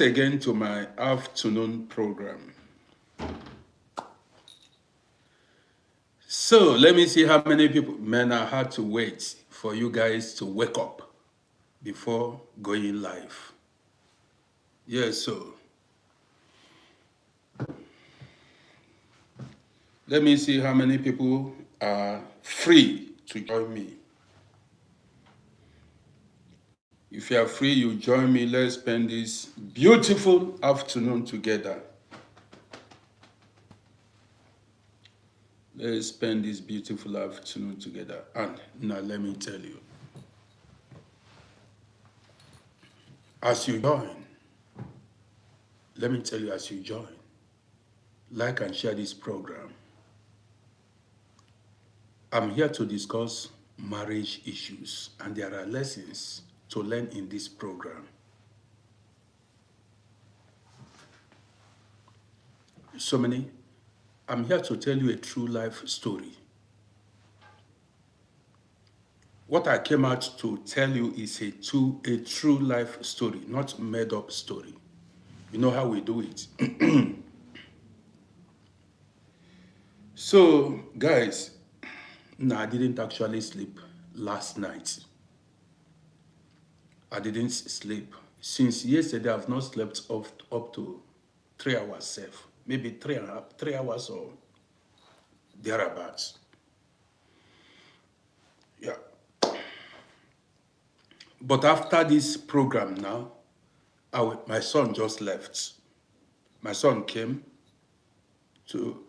again to my afternoon program. So let me see how many people, man, I had to wait for you guys to wake up before going live. Yes, so let me see how many people are free to join me. If you are free, you join me. Let's spend this beautiful afternoon together. Let's spend this beautiful afternoon together. And now let me tell you, as you join, let me tell you as you join, like and share this program. I'm here to discuss marriage issues, and there are lessons to learn in this program. So many. I'm here to tell you a true life story. What I came out to tell you is a true life story, not made up story. You know how we do it. So, guys, no, I didn't actually sleep last night. I didn't sleep. Since yesterday, I've not slept up to 3 hours safe. Maybe 3 hours or thereabouts. Yeah. But after this program now, my son just left. My son came to,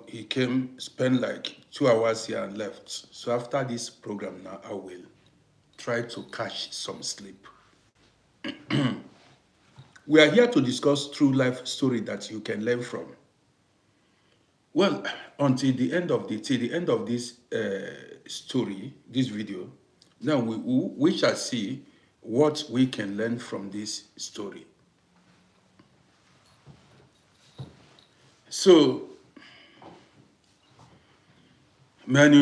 he came, spent like 2 hours here and left. So after this program now, I will try to catch some sleep. We are here to discuss true life story that you can learn from. Well, until the end of this story, this video, now we shall see what we can learn from this story. So, man,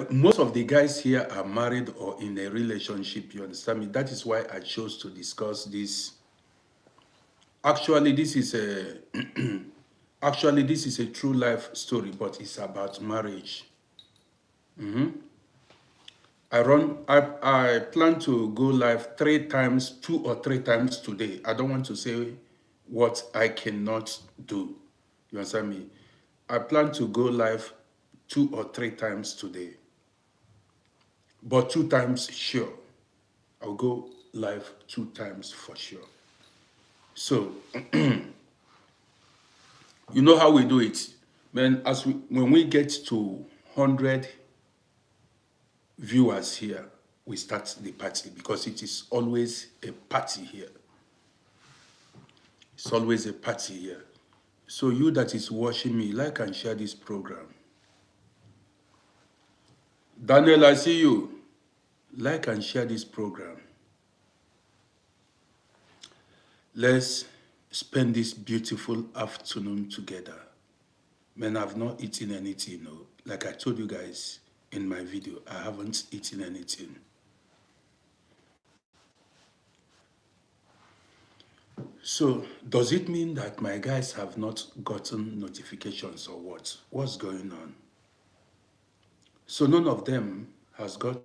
most of the guys here are married or in a relationship. You understand me? That is why I chose to discuss this. Actually, this is a actually this is a true life story, but it's about marriage. I plan to go live 3 times, 2 or 3 times today. I don't want to say what I cannot do. You understand me? I plan to go live 2 or 3 times today. But 2 times sure. I'll go live 2 times for sure. So you know how we do it. Man, when we get to 100 viewers here, we start the party because it is always a party here. It's always a party here. So you that is watching me, like and share this program. Daniel, I see you. Like and share this program. Let's spend this beautiful afternoon together. Man, I've not eaten anything, no. Like I told you guys in my video, I haven't eaten anything. So, does it mean that my guys have not gotten notifications or what? What's going on? So none of them has got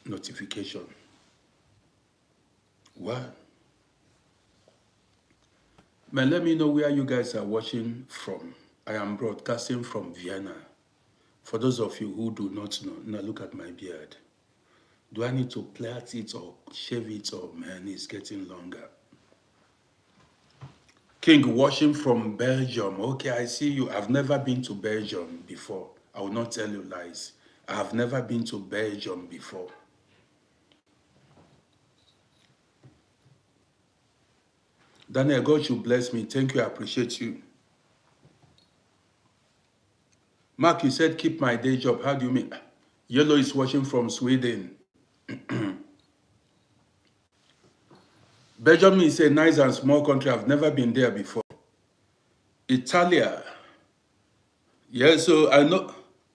notification. What? Man, let me know where you guys are watching from. I am broadcasting from Vienna. For those of you who do not know, now look at my beard. Do I need to plait it or shave it or man, it's getting longer? King watching from Belgium. Okay, I see you. I've never been to Belgium before. I will not tell you lies. I have never been to Belgium before. Daniel, God should bless me. Thank you. I appreciate you. Mark, you said keep my day job. How do you mean? Yellow is watching from Sweden. Belgium is a nice and small country. I've never been there before. Italia. Yeah, so I know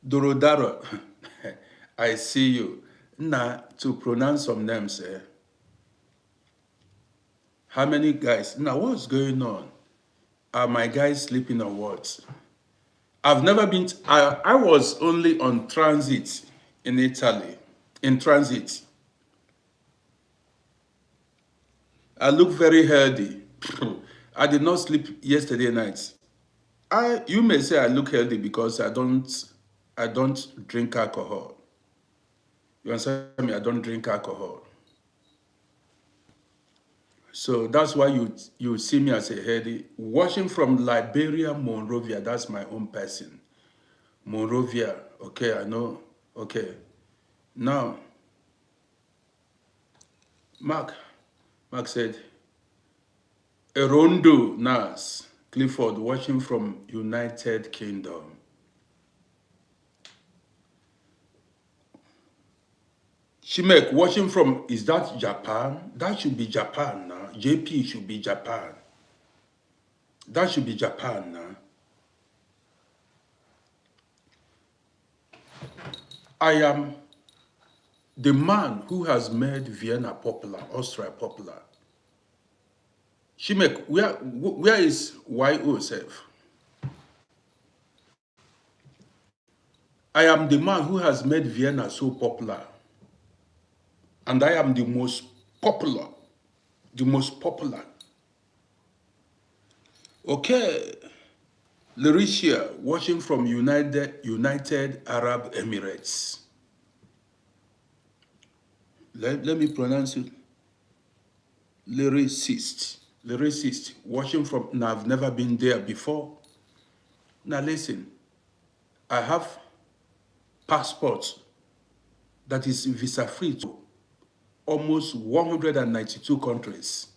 Dorodaro. I see you. Now, to pronounce some names, How many guys? Now, what's going on? Are my guys sleeping or what? I've never been, I was only on transit in Italy, in transit. I look very healthy. I did not sleep yesterday night. You may say I look healthy because I don't drink alcohol. You understand me? I don't drink alcohol. So that's why you see me as a healthy. Watching from Liberia, Monrovia, that's my own person. Monrovia, okay, I know. Okay. Now, Mark said, Erondo Nas, Clifford, watching from United Kingdom. Shimek, watching from, is that Japan? That should be Japan now. JP should be Japan. That should be Japan now. I am the man who has made Vienna popular, Austria popular. Shimek, where is YOSF? I am the man who has made Vienna so popular. And I am the most popular. The most popular. Okay. Laetitia, watching from United Arab Emirates. Let me pronounce it. Lyricist, watching from, now I've never been there before. Now listen, I have passport that is visa-free to almost 192 countries.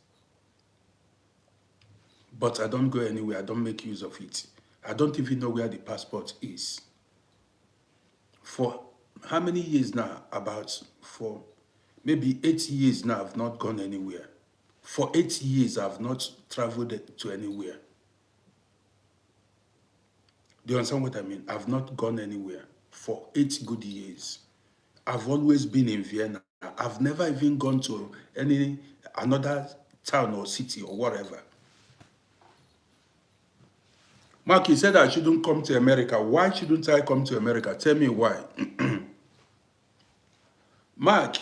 But I don't go anywhere, I don't make use of it. I don't even know where the passport is. For how many years now? For maybe 8 years now, I've not gone anywhere. For 8 years, I've not traveled to anywhere. Do you understand what I mean? I've not gone anywhere for 8 good years. I've always been in Vienna. I've never even gone to another town or city or whatever. Mark, he said I shouldn't come to America. Why shouldn't I come to America? Tell me why. Mark,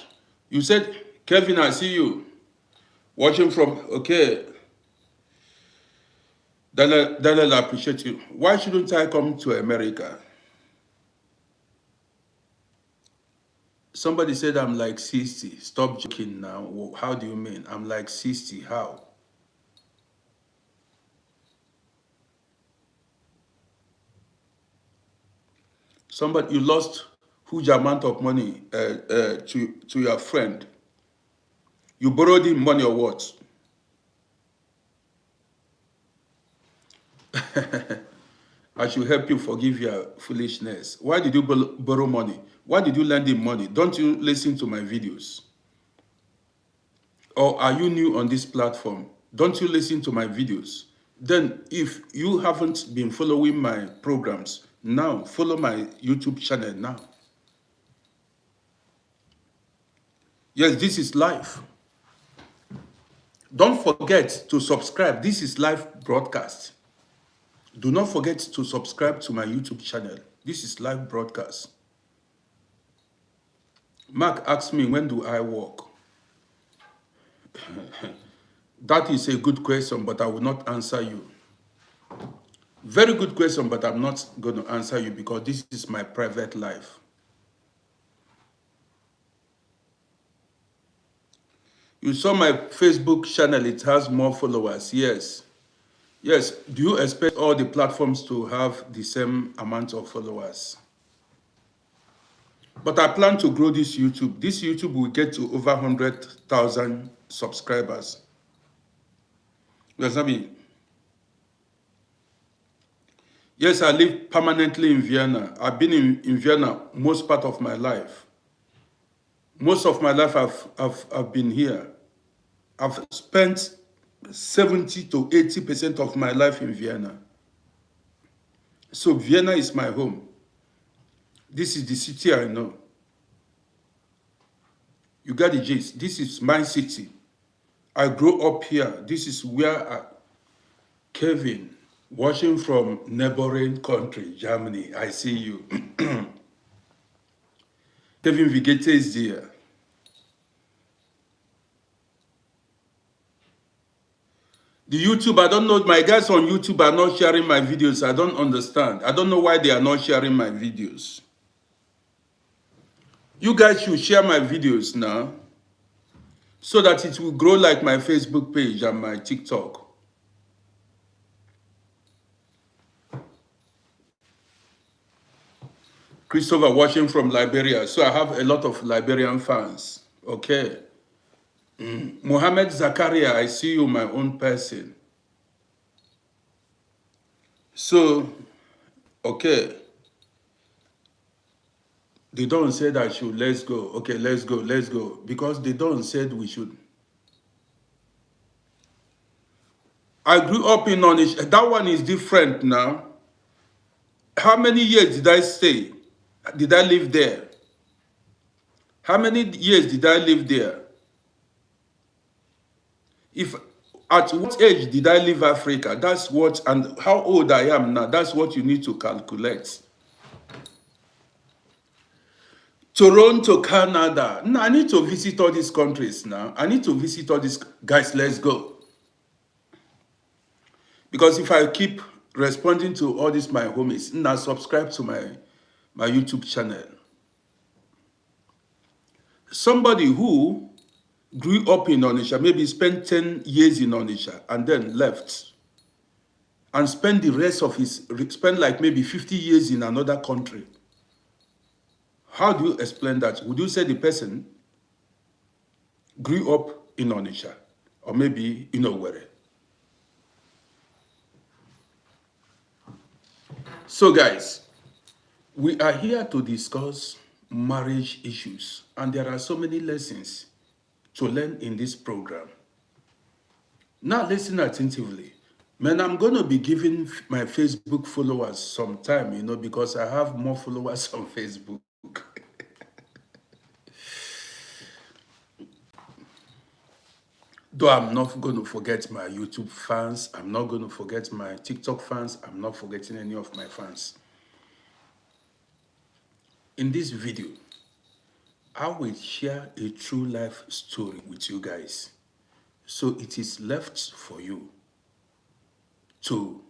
you said, Kevin, I see you. Watching from, okay. Daniel, I appreciate you. Why shouldn't I come to America? Somebody said I'm like 60. Stop joking now. How do you mean? I'm like 60. How? Somebody, you lost huge amount of money to your friend. You borrowed him money or what? I should help you forgive your foolishness. Why did you borrow money? Why did you lend him money? Don't you listen to my videos? Or are you new on this platform? Don't you listen to my videos? Then if you haven't been following my programs, now follow my YouTube channel now. Yes, this is live. Don't forget to subscribe. This is live broadcast. Do not forget to subscribe to my YouTube channel. This is live broadcast. Mark asked me, when do I work? That is a good question, but I will not answer you. Very good question, but I'm not going to answer you because this is my private life. You saw my Facebook channel, it has more followers, yes. Yes, do you expect all the platforms to have the same amount of followers? But I plan to grow this YouTube. This YouTube will get to over 100,000 subscribers. You understand me? Yes, I live permanently in Vienna. I've been in Vienna most part of my life. Most of my life I've been here. I've spent 70 to 80% of my life in Vienna. So Vienna is my home. This is the city I know. You got the gist. This is my city. I grew up here. This is where Kevin, watching from neighboring country, Germany. I see you. Kevin Vigete is there. The YouTube, I don't know, my guys on YouTube are not sharing my videos. I don't understand. I don't know why they are not sharing my videos. You guys should share my videos now so that it will grow like my Facebook page and my TikTok. Christopher watching from Liberia. So I have a lot of Liberian fans. Okay. Mohammed Zakaria, I see you, my own person. So, okay. They don't say that I should, let's go. Okay, let's go, let's go. Because they don't said we should. I grew up in Onisha. That one is different now. How many years did I stay? Did I live there? How many years did I live there? If at what age did I leave Africa? That's what, and how old I am now. That's what you need to calculate. Toronto, Canada. No, I need to visit all these countries now. I need to visit all these guys. Let's go. Because if I keep responding to all these my homies, now subscribe to my YouTube channel. Somebody who grew up in Onitsha, maybe spent 10 years in Onitsha and then left and spent the rest of spent like maybe 50 years in another country. How do you explain that? Would you say the person grew up in Onitsha or maybe in Owerri? So guys, we are here to discuss marriage issues, and there are so many lessons to learn in this program. Now listen attentively. Man, I'm going to be giving my Facebook followers some time, you know, because I have more followers on Facebook. Though I'm not going to forget my YouTube fans, I'm not going to forget my TikTok fans, I'm not forgetting any of my fans. In this video, I will share a true life story with you guys. So it is left for you to,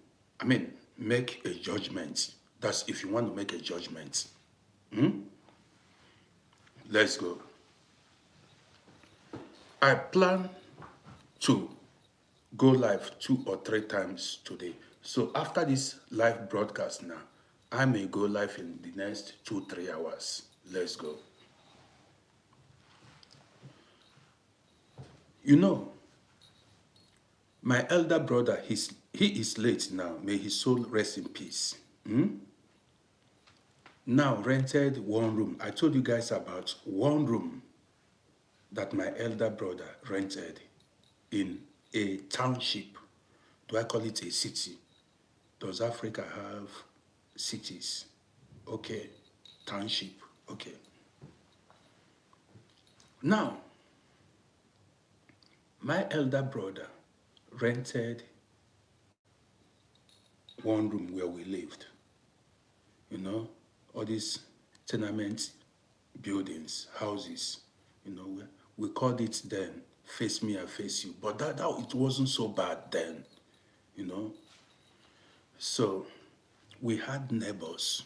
make a judgment. That's if you want to make a judgment. Let's go. I plan to go live 2 or 3 times today. So after this live broadcast now, I may go live in the next 2-3 hours. Let's go. You know, my elder brother, he is late now. May his soul rest in peace. Now rented 1 room. I told you guys about 1 room that my elder brother rented in a township. Do I call it a city? Does Africa have cities? Okay. Township. Okay. Now, my elder brother rented 1 room where we lived. You know, all these tenement buildings, houses, you know, we called it then face me, I face you. But that it wasn't so bad then, you know. So we had neighbors,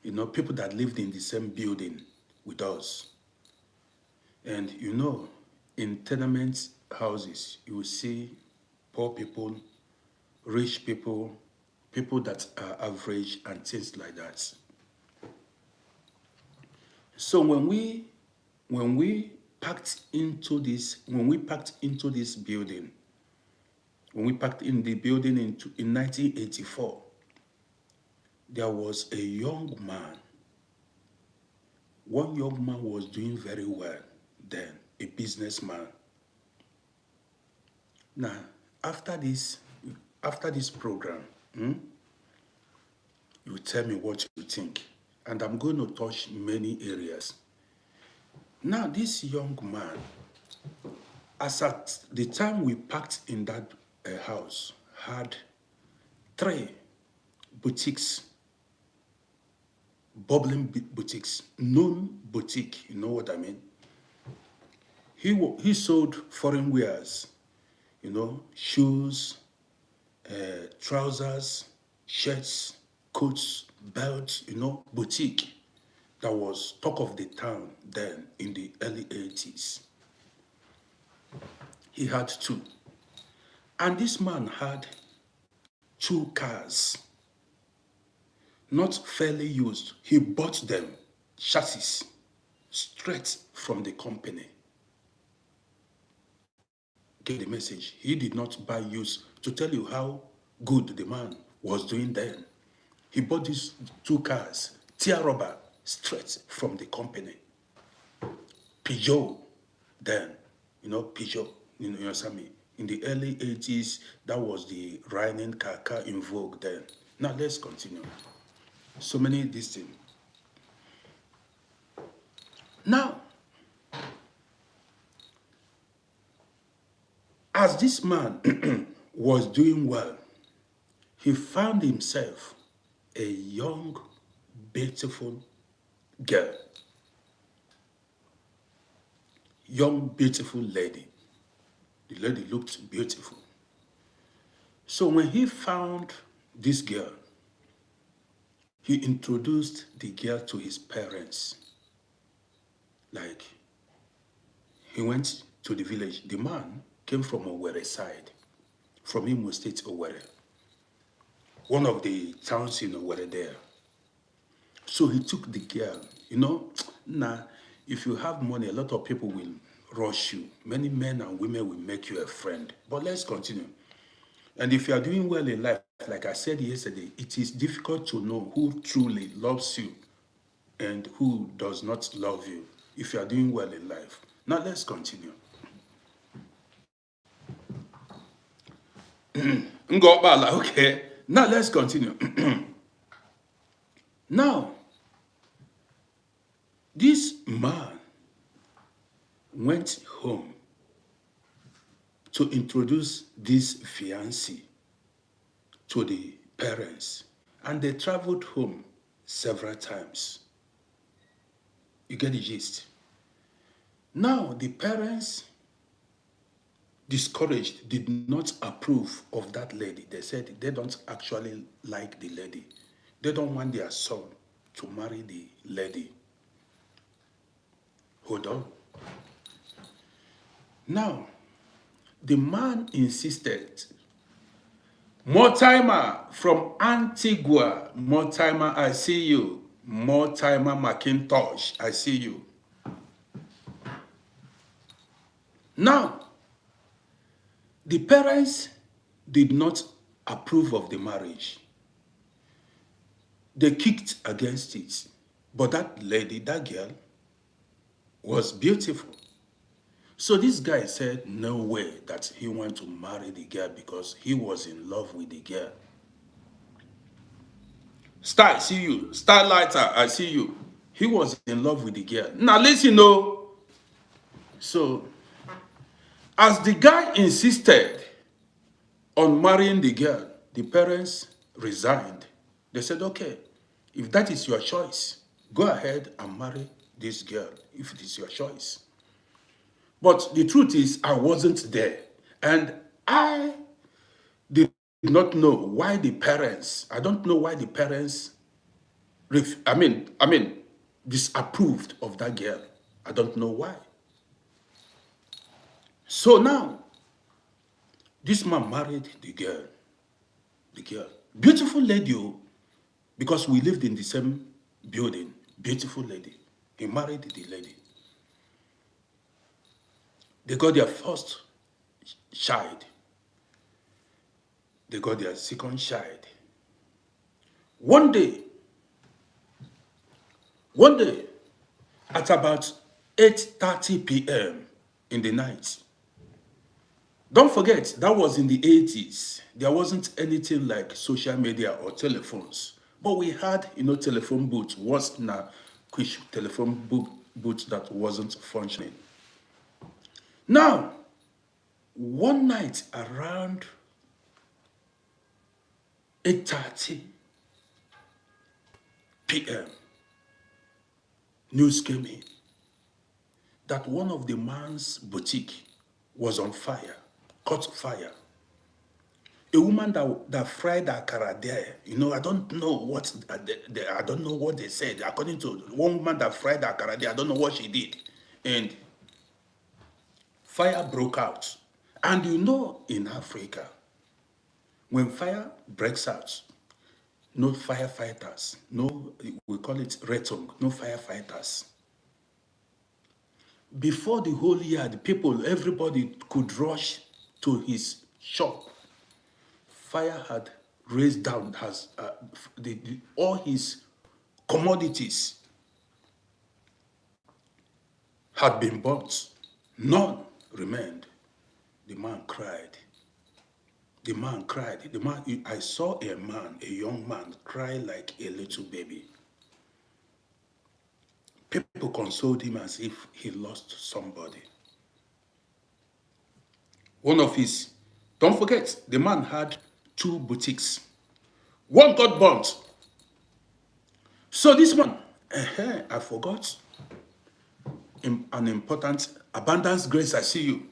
you know, people that lived in the same building with us. And you know, in tenement houses, you will see poor people, rich people, people that are average and things like that. So when we packed into this building, when we packed in the building in 1984, there was a young man. One young man was doing very well then, a businessman. Now, after this program, you tell me what you think. And I'm going to touch many areas. Now, this young man, As at the time we packed in that house, had 3 boutiques, bubbling boutiques, known boutique, you know what I mean? He sold foreign wares, shoes, trousers, shirts, coats, belts, boutique that was talk of the town then in the early 80s. He had 2. And this man had 2 cars, not fairly used. He bought them, chassis, straight from the company. Get the message. He did not buy used. To tell you how good the man was doing then, he bought these 2 cars, tear rubber, straight from the company. Peugeot then, Peugeot, you understand me? In the early 80s, that was the riding car in vogue then. Now let's continue. So many these things. Now, as this man was doing well, he found himself a young, beautiful girl. Young, beautiful lady. The lady looked beautiful. So when he found this girl, he introduced the girl to his parents. Like, he went to the village. The man came from Owerri side, from Imo State, Owerri. One of the towns in Owerri there. So he took the girl. If you have money, a lot of people will rush you. Many men and women will make you a friend. But let's continue. And if you are doing well in life, like I said yesterday, it is difficult to know who truly loves you and who does not love you if you are doing well in life. Now let's continue. Okay. Now let's continue. Now, this man went home to introduce this fiancée to the parents, and they traveled home several times. You get the gist. Now, the parents, discouraged, did not approve of that lady. They said they don't actually like the lady. They don't want their son to marry the lady. Hold on. Now, the man insisted. Mortimer from Antigua. Mortimer, I see you. Mortimer McIntosh, I see you. Now, the parents did not approve of the marriage. They kicked against it. But that lady, that girl, was beautiful. So this guy said no way that he wanted to marry the girl because he was in love with the girl. Star, I see you. Starlighter, I see you. He was in love with the girl. Now listen, So, as the guy insisted on marrying the girl, the parents resigned. They said, okay, if that is your choice, go ahead and marry this girl, if it is your choice. But the truth is, I wasn't there. And I did not know why the parents, I don't know why the parents, disapproved of that girl. I don't know why. So now, this man married the girl. The girl. Beautiful lady, because we lived in the same building. Beautiful lady. He married the lady. They got their first child. They got their second child. One day, at about 8:30 p.m. in the night, don't forget, that was in the 80s. There wasn't anything like social media or telephones. But we had, telephone booths. What's now quick telephone booth that wasn't functioning. Now, One night around 8:30 p.m., news came in that one of the man's boutique was on fire, caught fire. A woman that fried akara there, I don't know what I don't know what they said. According to one woman that fried akara there, I don't know what she did, and fire broke out. And in Africa, when fire breaks out, no firefighters, no, we call it retong, no firefighters. Before the whole year, the people, everybody could rush to his shop. Fire had raised down, has all his commodities had been burnt. None remained. The man cried. The man cried. I saw a young man, cry like a little baby. People consoled him as if he lost somebody. Don't forget, the man had 2 boutiques. One got burnt. So this man, I forgot an important abundance grace, I see you.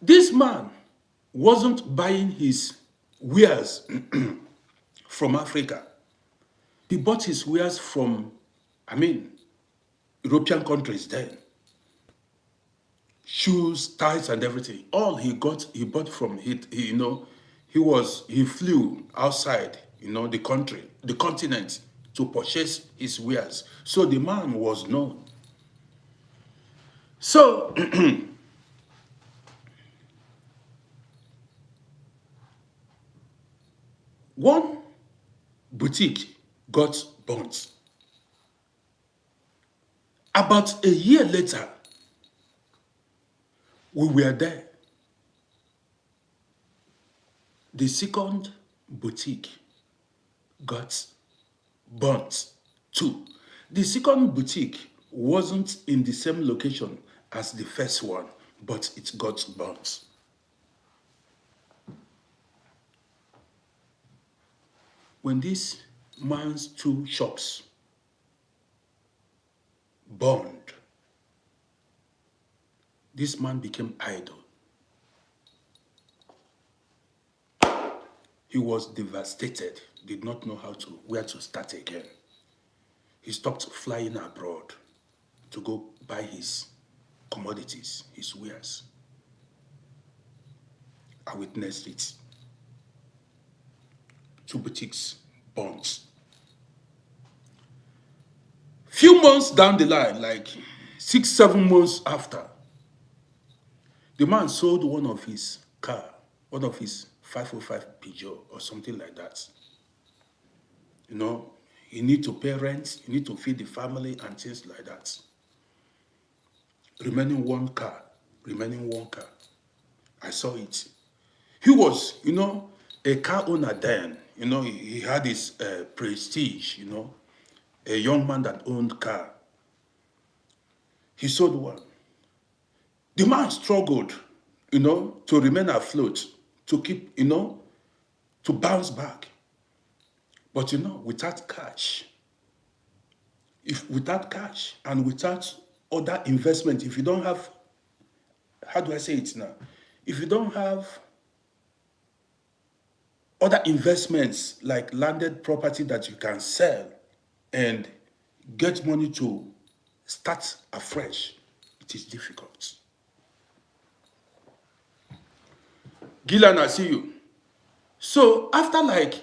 This man wasn't buying his wares from Africa. He bought his wares from, European countries then. Shoes, ties, and everything. All he bought from it. He flew outside, the country, the continent, to purchase his wares. So the man was known. So one boutique got burnt. About a year later, we were there. The second boutique got burnt too. The second boutique wasn't in the same location as the first one, but it got burnt. When this man's 2 shops burned, this man became idle. He was devastated, did not know where to start again. He stopped flying abroad to go buy his commodities, his wares. I witnessed it. 2 boutiques burnt. Few months down the line, like 6, 7 months after, the man sold one of his 505 Peugeot or something like that. You need to pay rent, you need to feed the family and things like that. Remaining one car. I saw it. He was, a car owner then. He had his prestige, a young man that owned car. He sold one. The man struggled, to remain afloat, to keep, to bounce back. But, without cash, and without other investment, if you don't have, how do I say it now? If you don't have other investments like landed property that you can sell and get money to start afresh, it is difficult. Gillan, I see you. So after like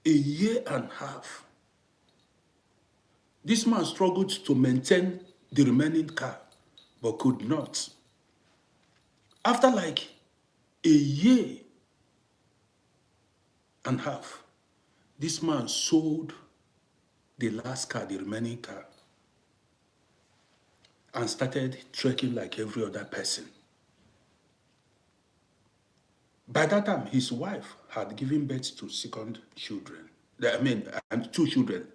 a year and a half, this man struggled to maintain the remaining car, but could not. After like a year and a half, this man sold the last car, the remaining car, and started trekking like every other person. By that time, his wife had given birth to 2 children. 2 children.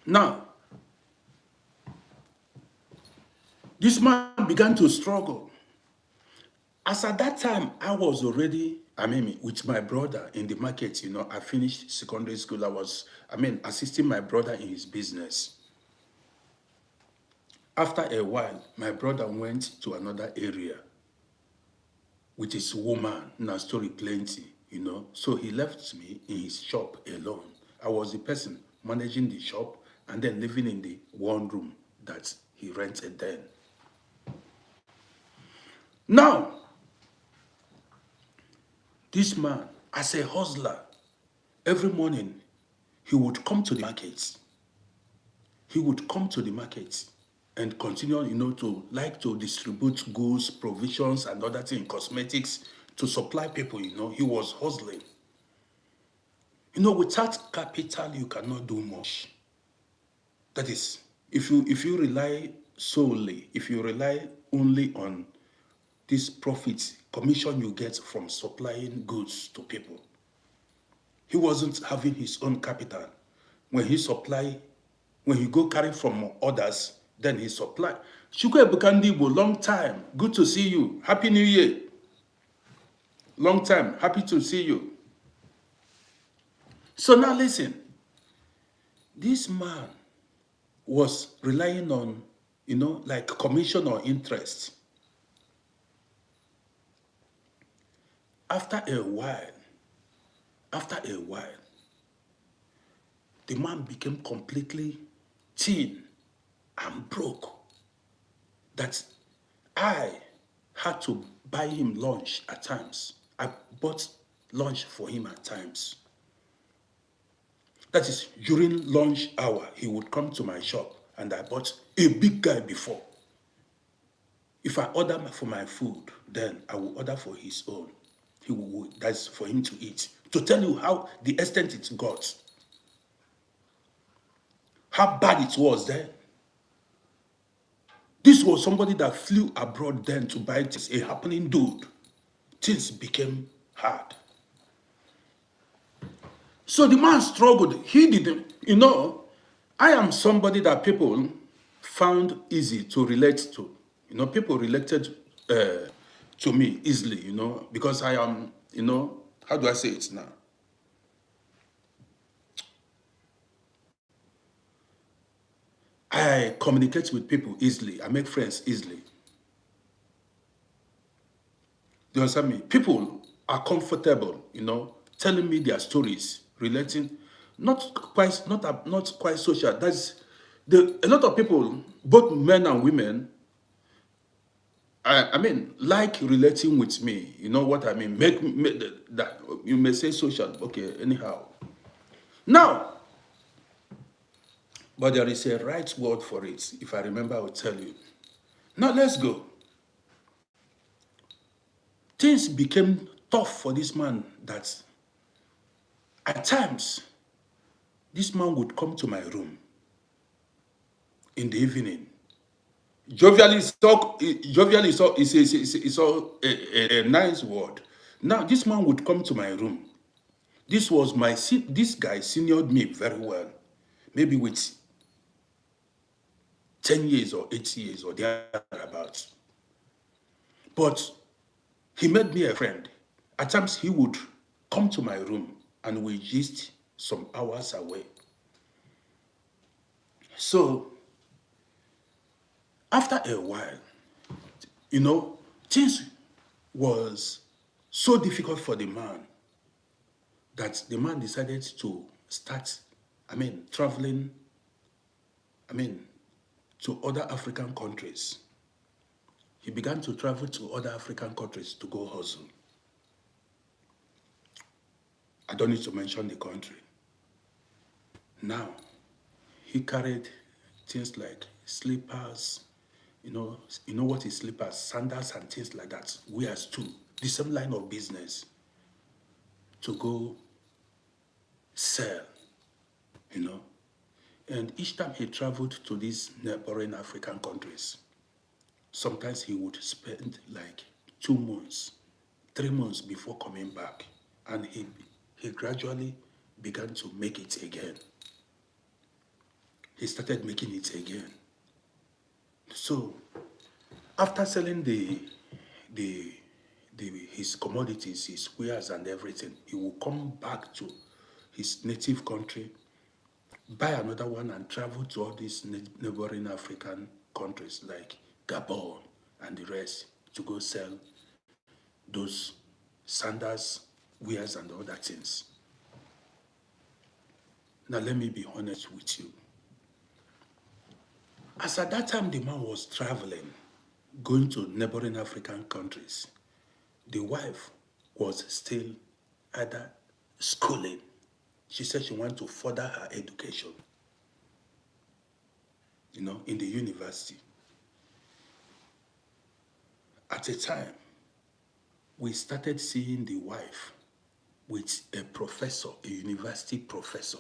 Now, this man began to struggle. As at that time, I was already, with my brother in the market. I finished secondary school. I was, assisting my brother in his business. After a while, my brother went to another area with his woman. Now, story plenty. So he left me in his shop alone. I was the person managing the shop and then living in the one room that he rented then. Now, this man, as a hustler, every morning he would come to the market. He would come to the market and continue, to distribute goods, provisions, and other things, cosmetics, to supply people. He was hustling. Without capital, you cannot do much. That is, if you rely solely, if you rely only on this profit commission you get from supplying goods to people. He wasn't having his own capital. When he go carry from others, then he supply. Chukwu Ebuka Ndigbo, long time. Good to see you. Happy New Year. Long time. Happy to see you. So now listen. This man was relying on, like commission or interest. After a while, the man became completely thin and broke. That I had to buy him lunch at times. I bought lunch for him at times. That is, during lunch hour, he would come to my shop and I bought a big guy before. If I order for my food, then I will order for his own. That's for him to eat. To tell you how the extent it got. How bad it was then. This was somebody that flew abroad then to buy things, a happening dude. Things became hard. So the man struggled. He didn't, I am somebody that people found easy to relate to. People related to me easily, because I am, how do I say it now? I communicate with people easily. I make friends easily. Do you understand me? People are comfortable, telling me their stories, relating, not quite social. A lot of people, both men and women, like relating with me. You know what I mean? Make that you may say social. Okay, anyhow. Now, but there is a right word for it. If I remember, I will tell you. Now let's go. Things became tough for this man that at times this man would come to my room in the evening. Jovial is all a nice word. Now this man would come to my room. This guy seniored me very well, maybe with 10 years or 8 years or thereabouts. But he made me a friend. At times he would come to my room and we gist some hours away. So after a while, things was so difficult for the man that the man decided to start, traveling, to other African countries. He began to travel to other African countries to go hustle. I don't need to mention the country. Now, he carried things like slippers, you know what is slippers, sandals and things like that. We as two, the same line of business to go sell, And each time he traveled to these neighboring African countries, sometimes he would spend like 2 months, 3 months before coming back. And he gradually began to make it again. he started making it again. So after selling the his commodities, his wares and everything, he will come back to his native country, buy another one and travel to all these neighboring African countries like Gabon and the rest to go sell those sandals, wares and other things. Now let me be honest with you. As at that time the man was traveling, going to neighboring African countries, the wife was still either schooling. She said she wanted to further her education, in the university. At a time, we started seeing the wife with a professor, a university professor.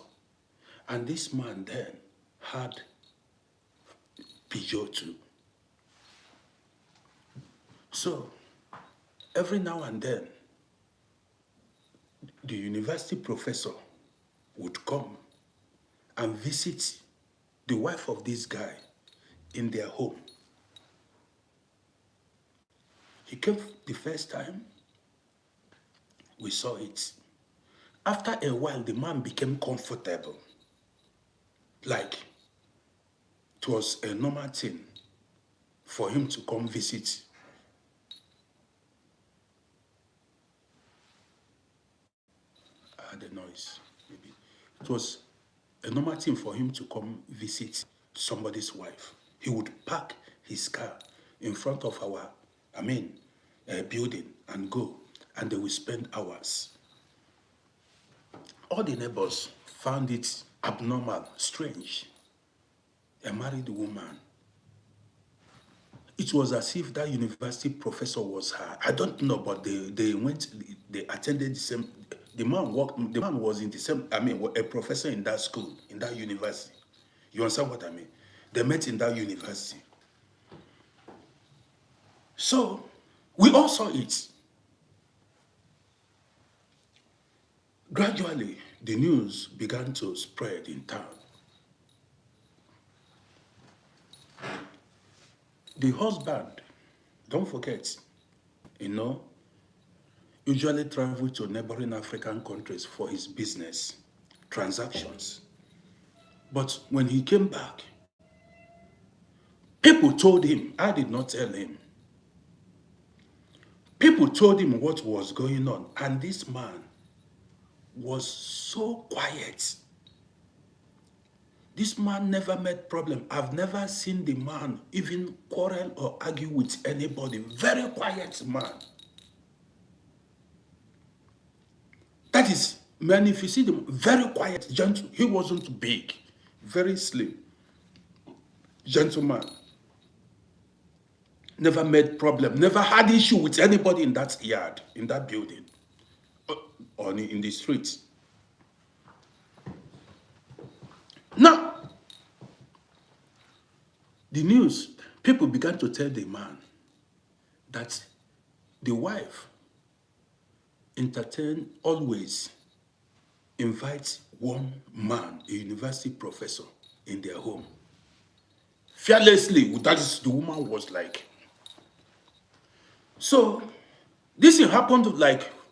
And this man then had Peugeot too. So, every now and then, the university professor would come and visit the wife of this guy in their home. He came the first time, we saw it. After a while, the man became comfortable. Like, it was a normal thing for him to come visit. I had a noise, maybe. It was a normal thing for him to come visit somebody's wife. He would park his car in front of our, building and go, and they will spend hours. All the neighbors found it abnormal, strange. A married woman. It was as if that university professor was her. I don't know, but they attended the same. The man was in the same, a professor in that school, in that university. You understand what I mean? They met in that university. So, we all saw it. Gradually, the news began to spread in town. The husband, don't forget, usually traveled to neighboring African countries for his business transactions. But when he came back, people told him, I did not tell him. People told him what was going on, and this man was so quiet. This man never made problem. I've never seen the man even quarrel or argue with anybody. Very quiet man. That is, man, if you see them, very quiet, gentle. He wasn't big, very slim. Gentleman. Never made problem, never had issue with anybody in that yard, in that building, or in the streets. Now, the news, people began to tell the man that the wife always invites one man, a university professor, in their home. Fearlessly, that is, the woman was like. So, this thing happened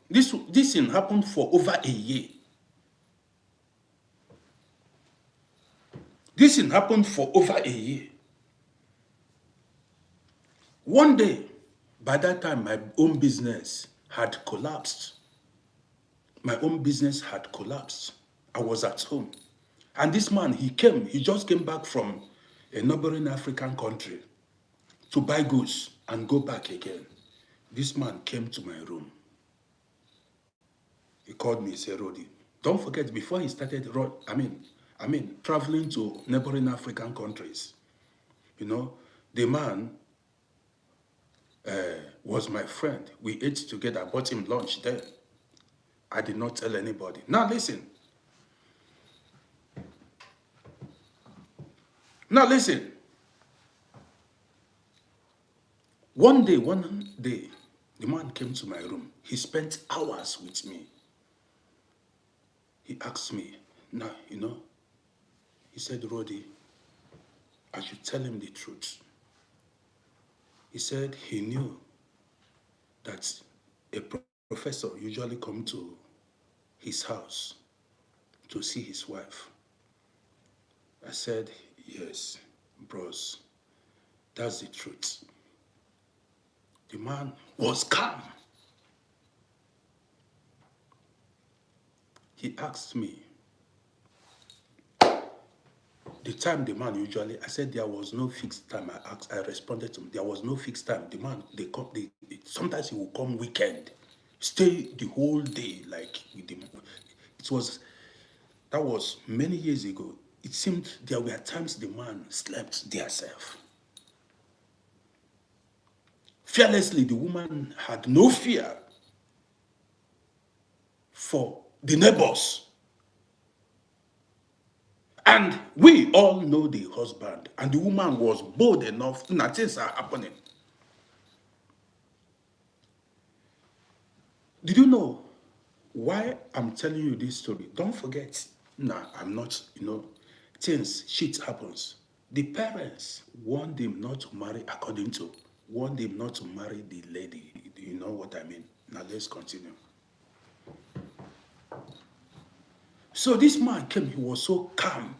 this thing happened for over a year. This thing happened for over a year. One day, by that time, my own business had collapsed. My own business had collapsed. I was at home. And this man, he just came back from a neighboring African country to buy goods and go back again. This man came to my room. He called me, he said, Rodi, don't forget, before he started, traveling to neighboring African countries, the man was my friend. We ate together, I bought him lunch there. I did not tell anybody. Now listen. One day, the man came to my room. He spent hours with me. He asked me, he said, Rodi, I should tell him the truth. He said he knew that a professor usually come to his house to see his wife. I said, yes, bros, that's the truth. The man was calm. He asked me, the time the man usually, I said there was no fixed time. I responded to him, there was no fixed time. The man, sometimes he will come weekend, stay the whole day, like with the, that was many years ago. It seemed there were times the man slept theirself. Fearlessly, the woman had no fear for the neighbors. And we all know the husband, and the woman was bold enough. Things are happening. Did you know why I'm telling you this story? Don't forget. Nah, I'm not, shit happens. The parents want them not to marry want them not to marry the lady. You know what I mean? Now let's continue. So this man came, he was so calm.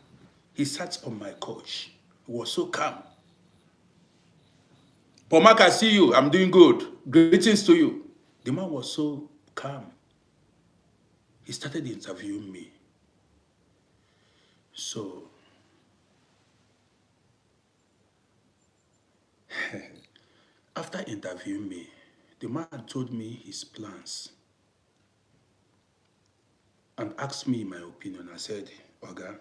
He sat on my couch. He was so calm. Pomaka, I see you. I'm doing good. Greetings to you. The man was so calm. He started interviewing me. So, after interviewing me, the man told me his plans and asked me my opinion. I said, Oga,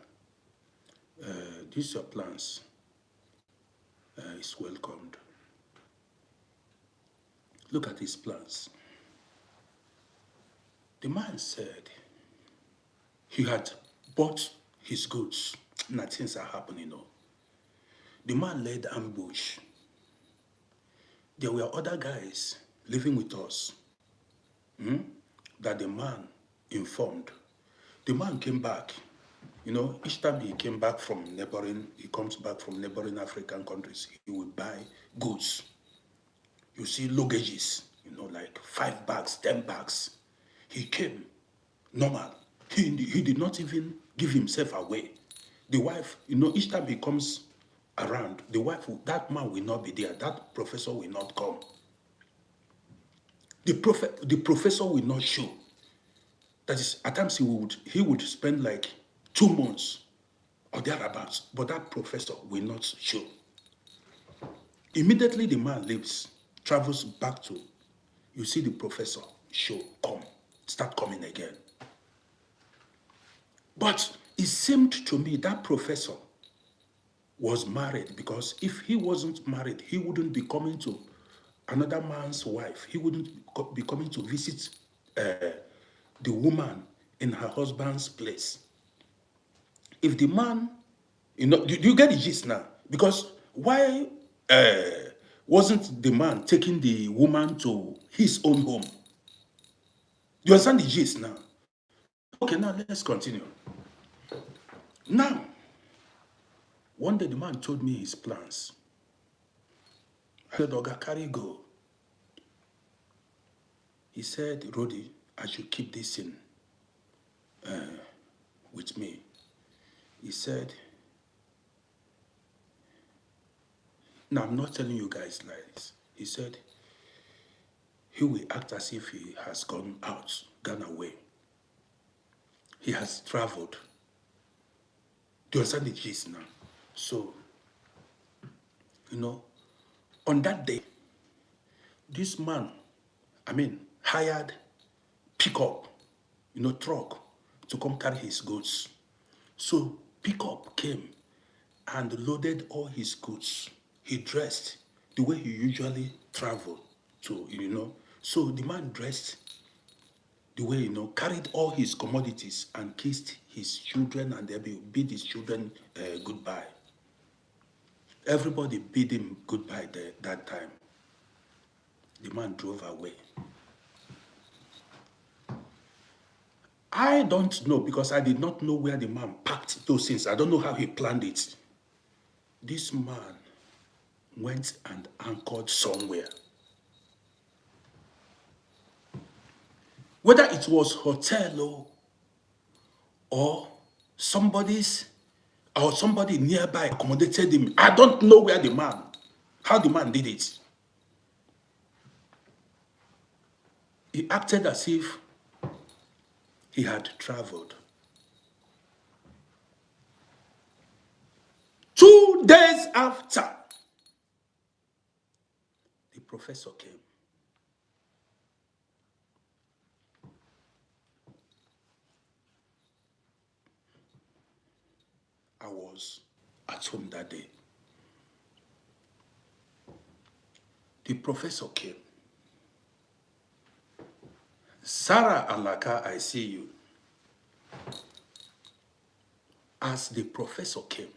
these are your plans. Is welcomed. Look at his plans. The man said he had bought his goods. Things are happening. The man led ambush. There were other guys living with us that the man informed. The man came back. Each time he came back he comes back from neighboring African countries, he would buy goods. You see luggages, like 5 bags, 10 bags. He came normal. He did not even give himself away. The wife, each time he comes around, that man will not be there. That professor will not come. The professor will not show. That is, at times he would spend like 2 months or thereabouts, but that professor will not show. Immediately the man leaves, travels back to, you see the professor start coming again. But it seemed to me that professor was married, because if he wasn't married, he wouldn't be coming to another man's wife. He wouldn't be coming to visit the woman in her husband's place. If the man, do you get the gist now? Because why wasn't the man taking the woman to his own home? Do you understand the gist now? Okay, now let's continue. Now, one day the man told me his plans. I said, Oga, carry go. He said, Rodi, I should keep this in with me. He said, now I'm not telling you guys lies. He said, he will act as if he has gone away. He has traveled. Do you understand the gist now? So, on that day, this man, hired pickup, truck to come carry his goods. So pickup came and loaded all his goods. He dressed the way he usually traveled to. So the man dressed the way, carried all his commodities and kissed his children and they bid his children goodbye. Everybody bid him goodbye that time. The man drove away. I don't know, because I did not know where the man packed those things. I don't know how he planned it. This man went and anchored somewhere. Whether it was hotel or somebody nearby accommodated him. I don't know how the man did it. He acted as if he had traveled. 2 days after, the professor came. I was at home that day. The professor came. Sarah Alaka, I see you. As the professor came,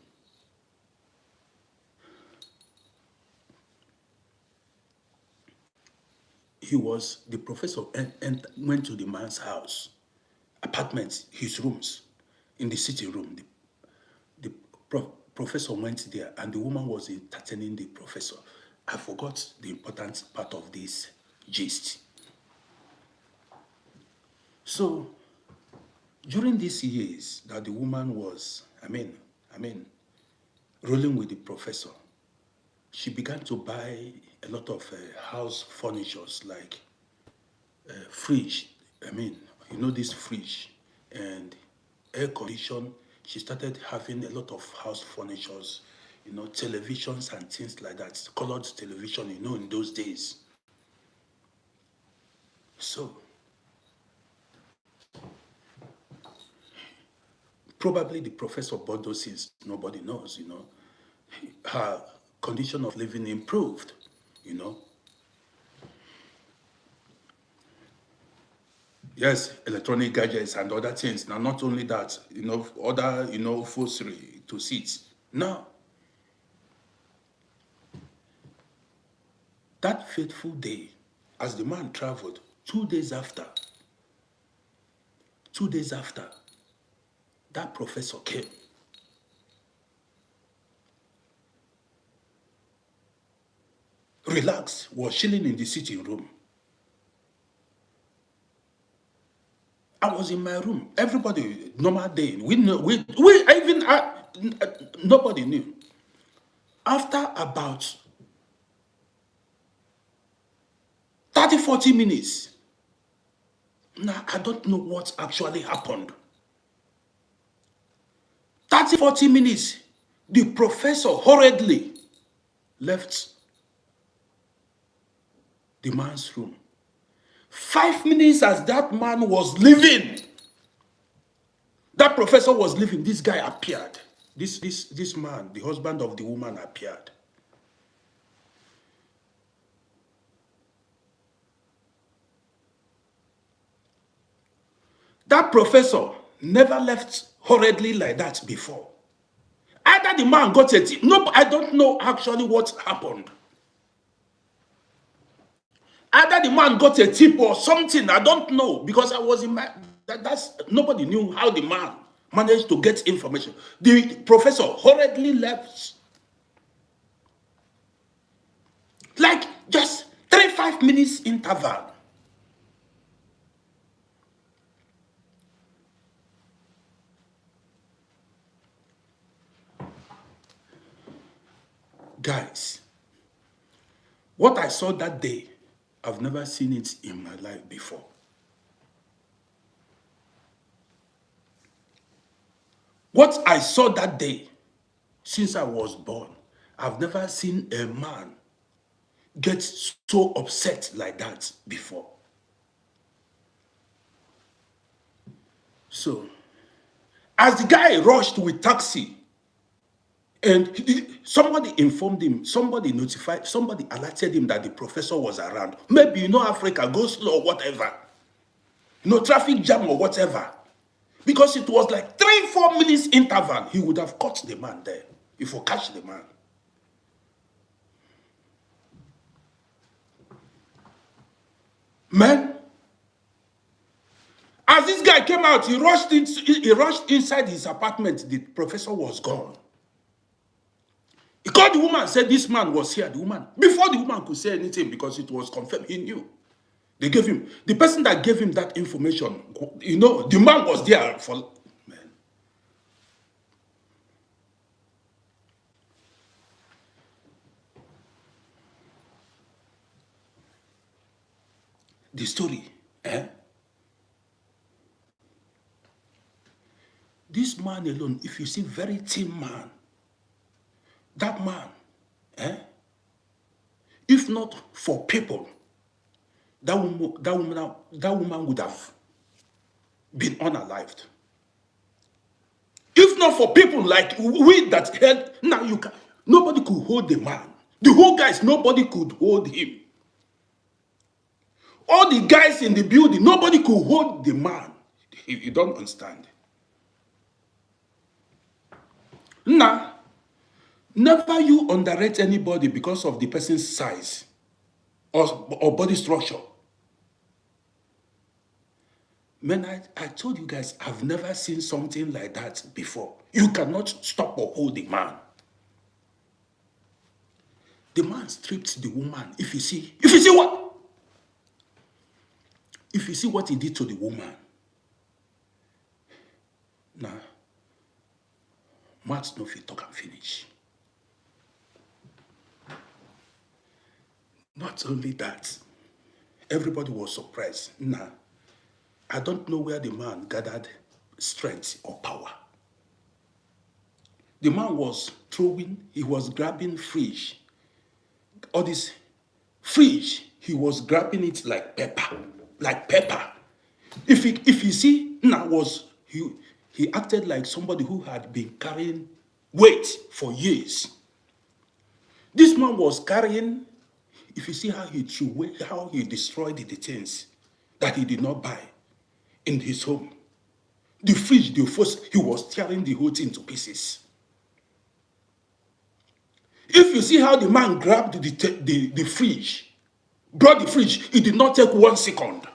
the professor went to the man's house, apartment, his rooms, in the sitting room. The professor went there and the woman was entertaining the professor. I forgot the important part of this gist. So, during these years that the woman was, rolling with the professor, she began to buy a lot of house furnitures like fridge. This fridge and air condition. She started having a lot of house furnitures, televisions and things like that. Colored television, in those days. So, probably the professor bought those things. Nobody knows, Her condition of living improved, Yes, electronic gadgets and other things. Now, not only that, other, upholstery to seats. Now, that fateful day, as the man traveled, 2 days after, that professor came. Relaxed, was chilling in the sitting room. I was in my room. Everybody, normal day. Nobody knew. After about 30, 40 minutes, now I don't know what actually happened. 30, 40 minutes, the professor hurriedly left the man's room. 5 minutes as that man was leaving, that professor was leaving, this guy appeared. This man, the husband of the woman, appeared. That professor never left hurriedly like that before. Either the man got a tip. No, I don't know actually what happened. Either the man got a tip or something. I don't know, because I was in my... nobody knew how the man managed to get information. The professor hurriedly left. Like just 3-5 minutes interval. Guys, what I saw that day, I've never seen it in my life before. What I saw that day, since I was born, I've never seen a man get so upset like that before. So, as the guy rushed with taxi, and somebody informed him, somebody notified, somebody alerted him that the professor was around. Maybe, Africa, go slow or whatever. Traffic jam or whatever. Because it was like 3-4 minutes interval, he would have caught the man there. If you catch the man. Man, as this guy came out, he rushed inside his apartment. The professor was gone. the woman said this man was here, before the woman could say anything, because it was confirmed, he knew. They gave him, the person that gave him that information, you know, the man was there for, man. The story, this man alone, if you see very thin man, that man, if not for people, that woman would have been unalived. If not for people like we that had, now you can, nobody could hold the man. The whole guys, nobody could hold him. All the guys in the building, nobody could hold the man. You don't understand. Now, never you underrate anybody because of the person's size or body structure. Man, I told you guys, I've never seen something like that before. You cannot stop or hold the man. The man stripped the woman. If you see what? If you see what he did to the woman. Now, Matt no fit talk and finish. Not only that, everybody was surprised. Now, I don't know where the man gathered strength or power. The man was throwing, he was grabbing fish. All this fish, he was grabbing it like pepper, If you see, now he acted like somebody who had been carrying weight for years. This man was carrying, if you see how he threw away, how he destroyed the things that he did not buy in his home. The fridge, the first, he was tearing the whole thing to pieces. If you see how the man grabbed the fridge, brought the fridge, it did not take 1 second.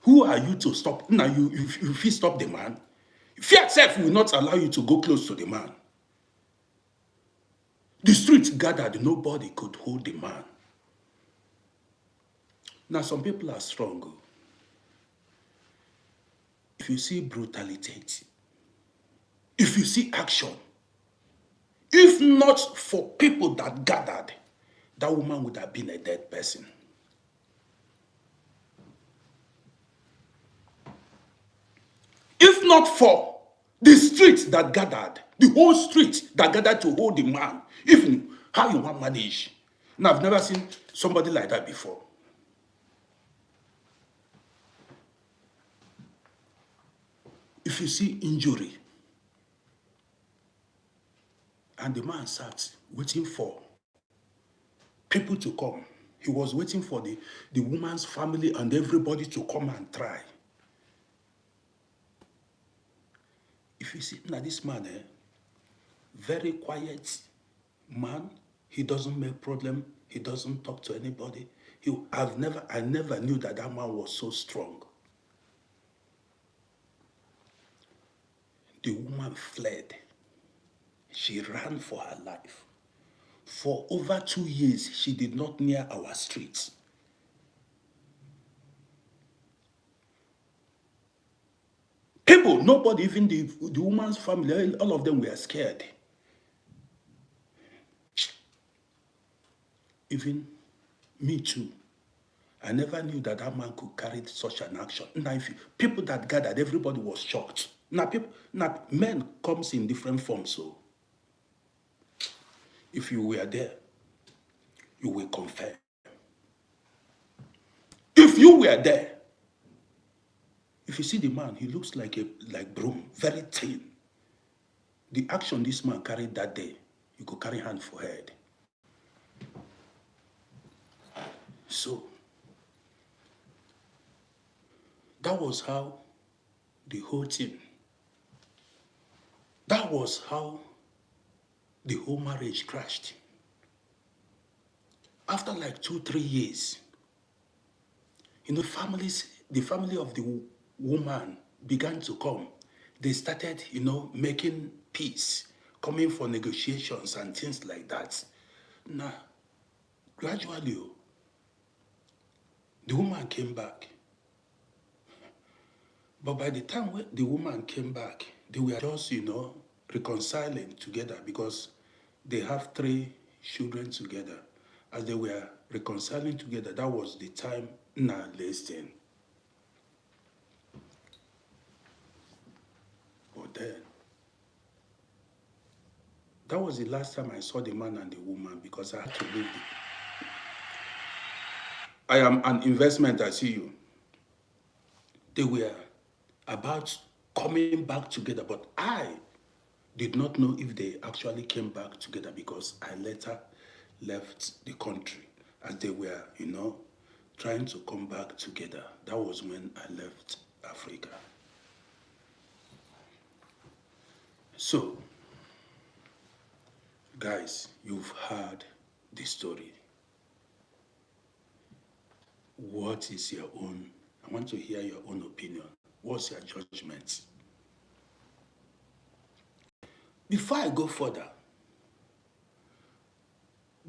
Who are you to stop? Now, if you stop the man, fear itself will not allow you to go close to the man. The streets gathered, nobody could hold the man. Now, some people are strong. If you see brutality, if you see action, if not for people that gathered, that woman would have been a dead person. If not for the street that gathered, the whole street that gathered to hold the man, even how you want to manage. Now, I've never seen somebody like that before. If you see injury, and the man sat waiting for people to come. He was waiting for the woman's family and everybody to come and try. If you see, now this man, very quiet man, he doesn't make problem, he doesn't talk to anybody. I never knew that man was so strong. The woman fled. She ran for her life. For over 2 years, she did not near our streets. People, nobody, even the woman's family, all of them were scared. Even me too. I never knew that man could carry such an action. Now, people that gathered, everybody was shocked. Now, men comes in different forms, so if you were there, you will confirm. If you were there, if you see the man, he looks like broom, very thin. The action this man carried that day, you could carry hand for head. So, that was how the whole thing, that was how the whole marriage crashed. After like 2-3 years, the family of the woman began to come. They started, making peace. coming for negotiations and things like that. Nah, gradually, the woman came back. But by the time when the woman came back, they were just, reconciling together because they have 3 children together. As they were reconciling together, that was the time now listening. But then, that was the last time I saw the man and the woman because I had to leave. I am an investment, I see you. They were about coming back together, but I did not know if they actually came back together because I later left the country as they were, trying to come back together. That was when I left Africa. So, guys, you've heard the story. What is your own? I want to hear your own opinion. What's your judgment? Before I go further,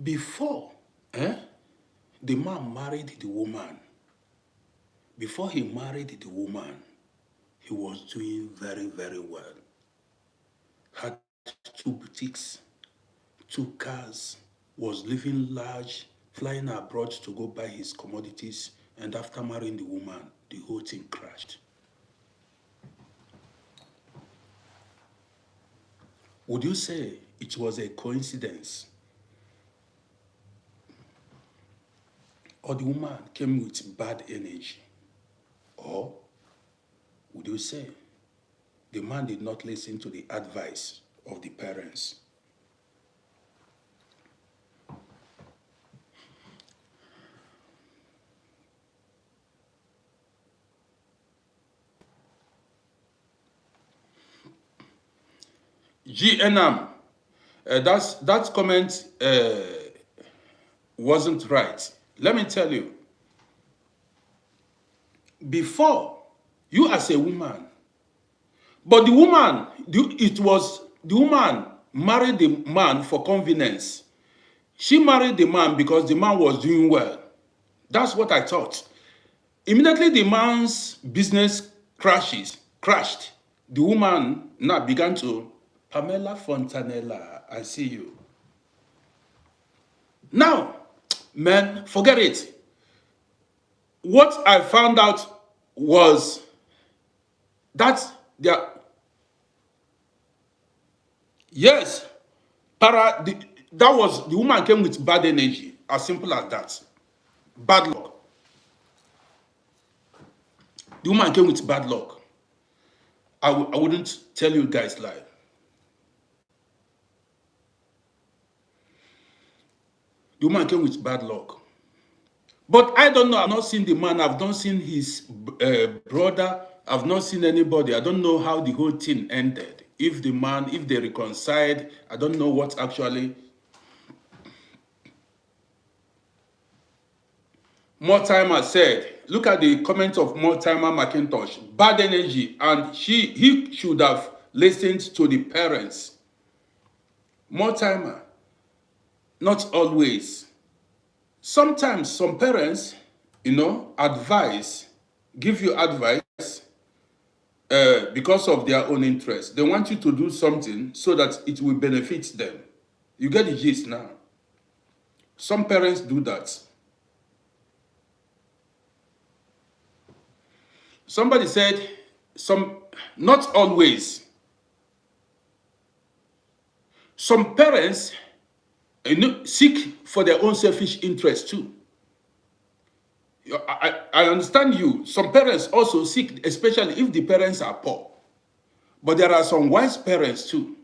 before the man married the woman, before he married the woman, he was doing very, very well. Had 2 boutiques, 2 cars, was living large, flying abroad to go buy his commodities, and after marrying the woman, the whole thing crashed. Would you say it was a coincidence? Or the woman came with bad energy? Or would you say the man did not listen to the advice of the parents? GNM, that comment wasn't right. Let me tell you, before, you as a woman, but the woman, the woman married the man for convenience. She married the man because the man was doing well. That's what I thought. Immediately the man's business crashed. The woman now began to, Pamela Fontanella, I see you. Now, man, forget it. What I found out was that yes, that was, the woman came with bad energy, as simple as that. Bad luck. The woman came with bad luck. I wouldn't tell you guys lie. The woman came with bad luck. But I don't know. I've not seen the man. I've not seen his brother. I've not seen anybody. I don't know how the whole thing ended. If they reconciled, I don't know what actually. Mortimer said, look at the comment of Mortimer McIntosh. Bad energy, and he should have listened to the parents. Mortimer, not always. Sometimes some parents, give you advice because of their own interest. They want you to do something so that it will benefit them. You get the gist now. Some parents do that. Somebody said, not always. Some parents seek for their own selfish interest too. I understand you. Some parents also seek, especially if the parents are poor. But there are some wise parents too.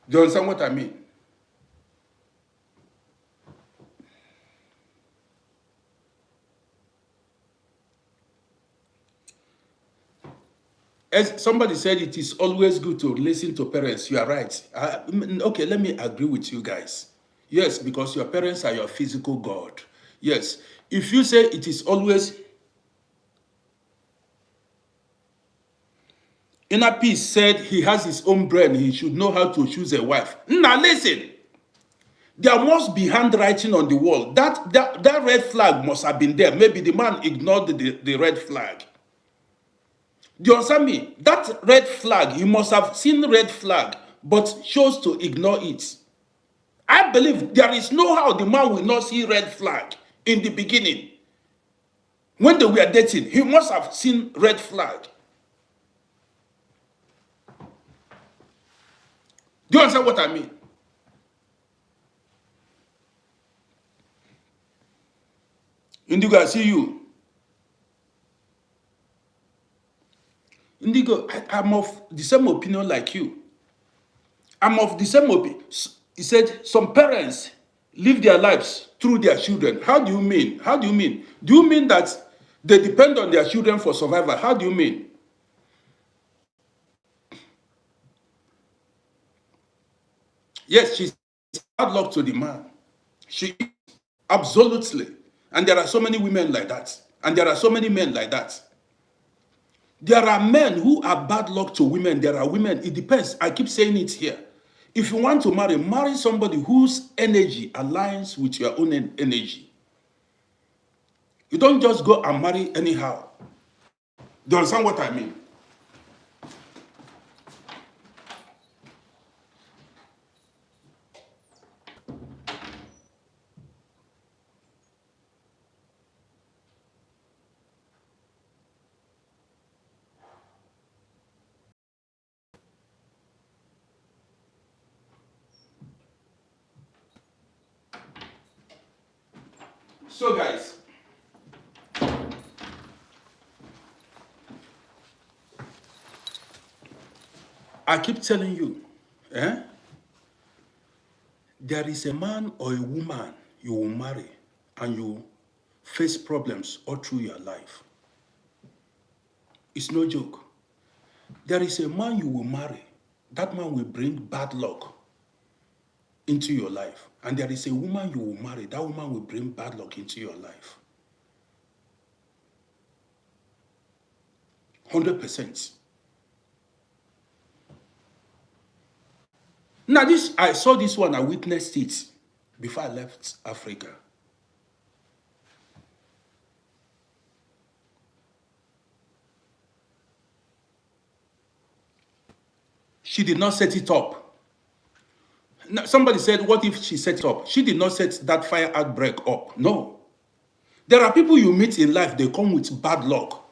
Do you understand what I mean? As somebody said, it is always good to listen to parents. You are right. Okay, let me agree with you guys. Yes, because your parents are your physical God. Yes. If you say it is always... Inner Peace said he has his own brain. He should know how to choose a wife. Now listen, there must be handwriting on the wall. That red flag must have been there. Maybe the man ignored the red flag. Do you understand me? That red flag, he must have seen red flag, but chose to ignore it. I believe there is no how the man will not see red flag in the beginning. When they were dating, he must have seen red flag. Do you understand what I mean? Indigo, I see you. Indigo, I'm of the same opinion like you. I'm of the same opinion. He said some parents live their lives through their children. How do you mean? How do you mean? Do you mean that they depend on their children for survival? How do you mean? Yes, she's hard luck to the man. She is, absolutely. And there are so many women like that. And there are so many men like that. There are men who are bad luck to women. There are women. It depends. I keep saying it here. If you want to marry, marry somebody whose energy aligns with your own energy. You don't just go and marry anyhow. Do you understand what I mean? So guys, I keep telling you, there is a man or a woman you will marry and you face problems all through your life. It's no joke. There is a man you will marry. That man will bring bad luck into your life. And there is a woman you will marry. That woman will bring bad luck into your life. 100%. Now I saw this one, I witnessed it before I left Africa. She did not set it up. Now, somebody said, what if she set it up? She did not set that fire outbreak up. No. There are people you meet in life, they come with bad luck.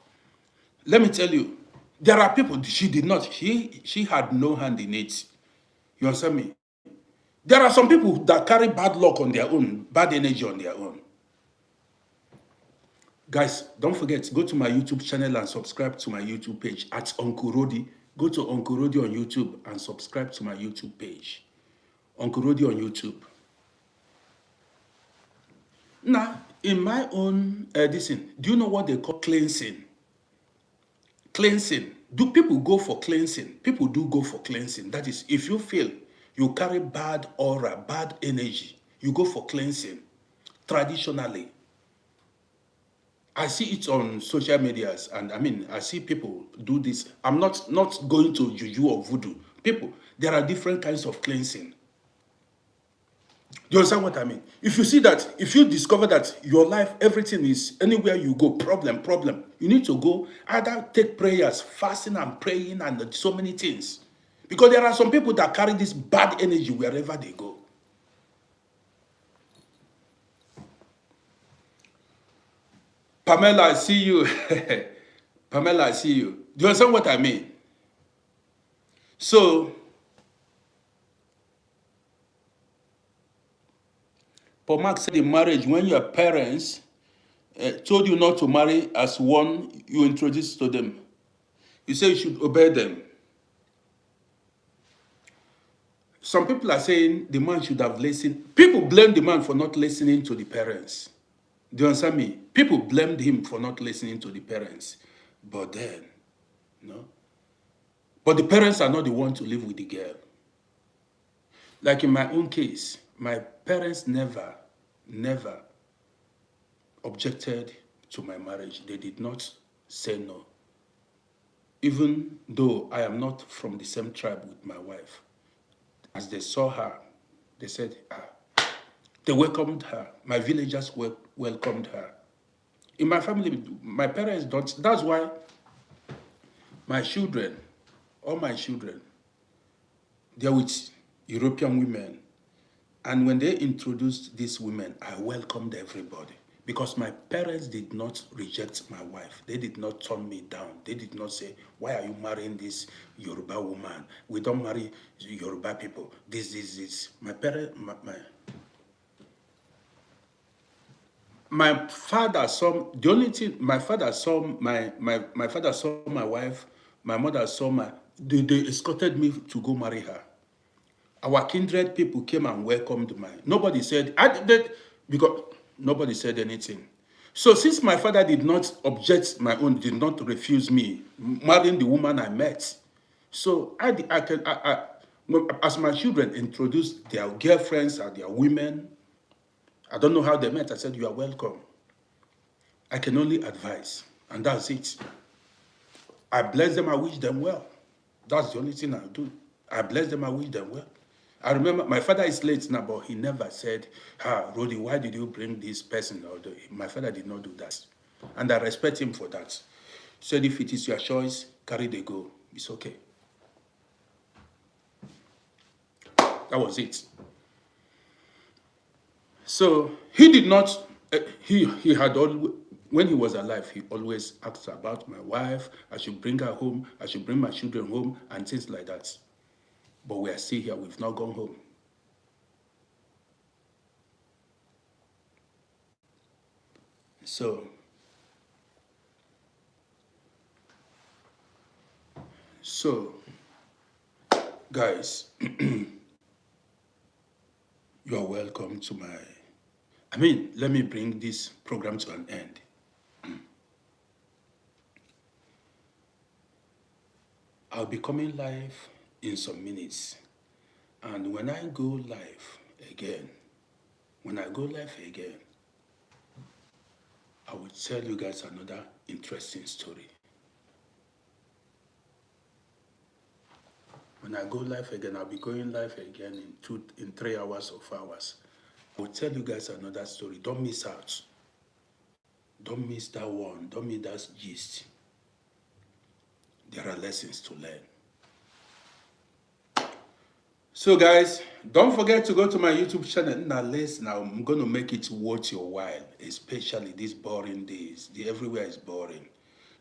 Let me tell you, there are people, she did not. She had no hand in it. You understand me? There are some people that carry bad luck on their own, bad energy on their own. Guys, don't forget, go to my YouTube channel and subscribe to my YouTube page at Uncle Rody. Go to Uncle Rody on YouTube and subscribe to my YouTube page. Uncle Rody on YouTube. Now, in my own edition, do you know what they call cleansing? Cleansing. Do people go for cleansing? People do go for cleansing. That is, if you feel you carry bad aura, bad energy, you go for cleansing. Traditionally, I see it on social medias, and I mean, I see people do this. I'm not going to juju or voodoo. People, there are different kinds of cleansing. Do you understand what I mean? If you see that, if you discover that your life, everything is, anywhere you go, problem, you need to go, either take prayers, fasting and praying and so many things. Because there are some people that carry this bad energy wherever they go. Pamela, I see you. Pamela, I see you. Do you understand what I mean? So, Paul Mark said in marriage, when your parents told you not to marry as one you introduced to them, you say you should obey them. Some people are saying the man should have listened. People blame the man for not listening to the parents. Do you understand me? People blamed him for not listening to the parents. But then, no. But the parents are not the one to live with the girl. Like in my own case, my parents never objected to my marriage. They did not say no. even though I am not from the same tribe with my wife, as they saw her, they said, they welcomed her. My villagers welcomed her. In my family, my parents don't. That's why my children, all my children, they're with European women. And when they introduced these women, I welcomed everybody. Because my parents did not reject my wife. They did not turn me down. They did not say, why are you marrying this Yoruba woman? We don't marry Yoruba people. This. My parents, my father saw, the only thing, my father saw my father saw my wife, my mother saw they escorted me to go marry her. Our kindred people came and welcomed my, nobody said, because nobody said anything. So since my father did not object my own, did not refuse me marrying the woman I met, so as my children introduced their girlfriends and their women, I don't know how they met, I said, you are welcome. I can only advise, and that's it. I bless them, I wish them well. That's the only thing I do. I bless them, I wish them well. I remember my father is late now, but he never said, Rodi, why did you bring this person? My father did not do that. And I respect him for that. He said, if it is your choice, carry the go. It's okay. That was it. So he did not, he had always, when he was alive, he always asked about my wife. I should bring her home. I should bring my children home and things like that. But we are still here. We've not gone home. So, guys, you are welcome to my, let me bring this program to an end. I'll be coming live in some minutes. And when I go live again, I will tell you guys another interesting story. When I go live again, I'll be going live again in 3 hours or 4 hours. I will tell you guys another story. Don't miss out. Don't miss that one. Don't miss that gist. There are lessons to learn. So guys, don't forget to go to my YouTube channel. Now I'm going to make it worth your while, especially these boring days. Everywhere is boring.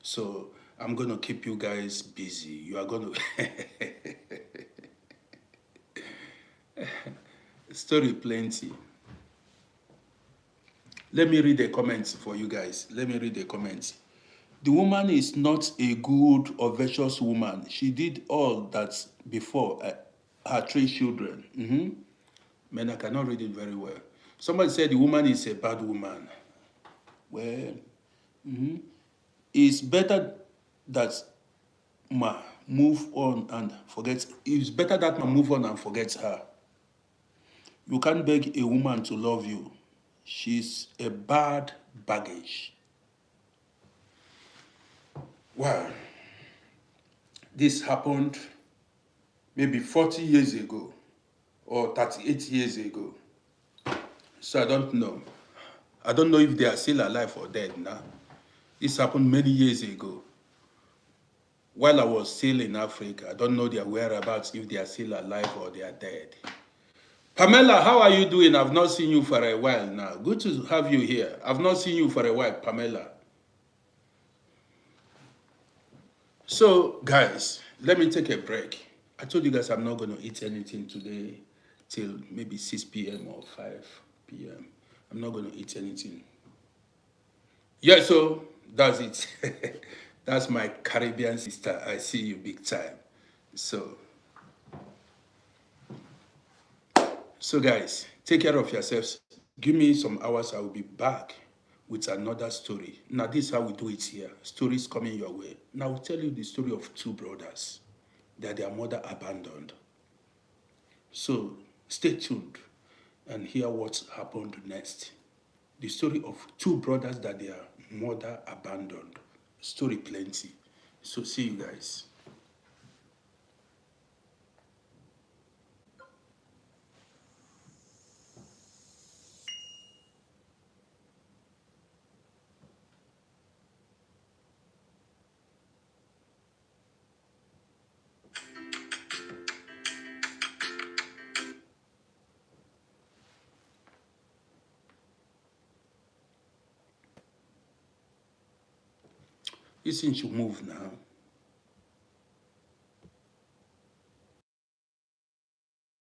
So I'm going to keep you guys busy. You are going to... Story plenty. Let me read the comments for you guys. Let me read the comments. The woman is not a good or virtuous woman. She did all that before her 3 children. Man, I cannot read it very well. Somebody said the woman is a bad woman. Well, it's better that ma move on and forget. It's better that ma move on and forget her. You can't beg a woman to love you. She's a bad baggage. Well, this happened maybe 40 years ago or 38 years ago. So I don't know. I don't know if they are still alive or dead now. This happened many years ago. While I was still in Africa, I don't know their whereabouts, if they are still alive or they are dead. Pamela, how are you doing? I've not seen you for a while now. Good to have you here. I've not seen you for a while, Pamela. So, guys, let me take a break. I told you guys I'm not going to eat anything today till maybe 6 p.m. or 5 p.m. I'm not going to eat anything. Yeah, so that's it. That's my Caribbean sister. I see you big time. So guys, take care of yourselves. Give me some hours. I will be back with another story. Now, this is how we do it here. Stories coming your way. Now, I'll tell you the story of 2 brothers that their mother abandoned. So, stay tuned and hear what happened next. The story of 2 brothers that their mother abandoned. Story plenty. So see you guys. This thing should move now.